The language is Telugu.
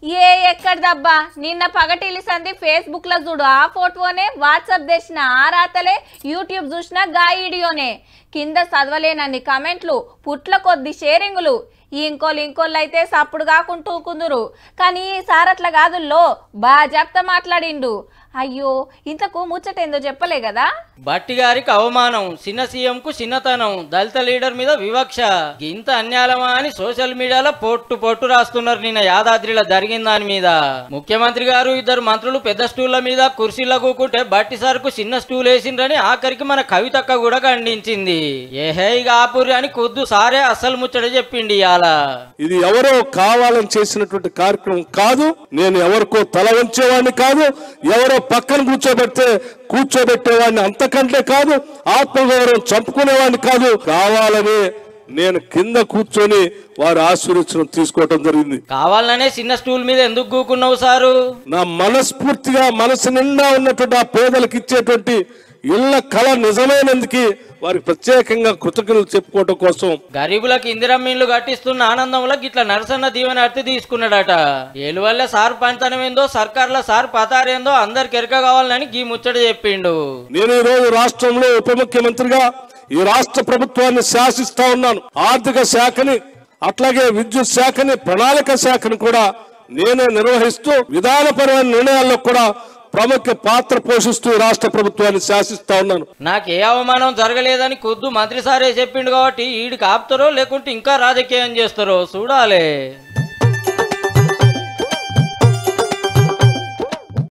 ఎక్కడదబ్బా నిన్న పగటిల్లి సంది ఫేస్బుక్ లో చూడు ఆ ఫోటోనే, వాట్సాప్ చేసిన ఆ రాతలే, యూట్యూబ్ చూసిన గా వీడియోనే. కింద చదవలేనన్ని కమెంట్లు, పుట్ల కొద్ది షేరింగులు. ఇంకోళ్ళు అయితే సప్పుడు కాకుంటూ కుందురు. కానీ ఈసారి అట్లా కాదుల్లో బాజాప్తా మాట్లాడిండు. అయ్యో ఇంతకు ముచ్చటేందో చెప్పలే కదా. బట్టి గారికి అవమానం, చిన్న సీఎంకు చిన్నతనం, దళిత లీడర్ మీద వివక్ష, ఇంత అన్యాయమా అని సోషల్ మీడియాలో పొట్టు రాస్తున్నారు. నిన్న యాదాద్రిలో జరిగిన దాని మీద ముఖ్యమంత్రి గారు ఇద్దరు మంత్రులు పెద్ద స్టూళ్ల మీద కుర్చీలో కూకుంటే బట్టి సార్కు చిన్న స్టూల్ వేసిండ్రని ఆఖరికి మన కవితక్క కూడా ఖండించింది. ఏహే ఆపురి అని కొద్దు సారే అసలు ముచ్చట చెప్పిండి. ఇయాల ఇది ఎవరో కావాలని చేసినటువంటి కార్యక్రమం కాదు. నేను ఎవరికో తల వంచేవాడిని కాదు, ఎవరో పక్కన కూర్చోబెట్టేవాడిని అంతకంటే కాదు, ఆత్మగౌరవం చంపుకునేవాడిని కాదు. కావాలని నేను కింద కూర్చొని వారి ఆశీర్వచనం తీసుకోవటం జరిగింది. కావాలనే చిన్న స్టూల్ మీద ఎందుకు కూకున్నావు సారు? నా మనస్ఫూర్తిగా మనసు నిండా ఉన్నటువంటి ఆ పేదలకు ఇచ్చేటువంటి ఇళ్ల కళ నిజమైనందుకు వారికి ప్రత్యేకంగా కృతజ్ఞతలు చెప్పుకోవడం కోసం గరీబులకు ఇందిరమ్మ ఇళ్లు కట్టిస్తున్న ఆనందంలో గిట్ల నరసన్న దీవెన అర్థి తీసుకున్నాడట. ఏలువల్ల సార్ పంచనం ఏందో, సర్కార్ల సార్ పతారేందో అందరికి ఎరక కావాలని గీ ముచ్చట చెప్పిండు. నేను ఈ రోజు రాష్ట్రంలో ఉప ముఖ్యమంత్రిగా ఈ రాష్ట్ర ప్రభుత్వాన్ని శాసిస్తా ఉన్నాను. ఆర్థిక శాఖని, అట్లాగే విద్యుత్ శాఖని, ప్రణాళిక శాఖని కూడా నేనే నిర్వహిస్తూ విధానపరమైన నిర్ణయాల్లో కూడా ప్రముఖ పాత్ర పోషిస్తూ రాష్ట్ర ప్రభుత్వాన్ని శాసిస్తా ఉన్నాను. నాకే అవమానం జరగలేదని కొద్దు మంత్రి సారే చెప్పిండు కాబట్టి ఈడికి ఆపుతారో లేకుంటే ఇంకా రాజకీయం చేస్తారో చూడాలి.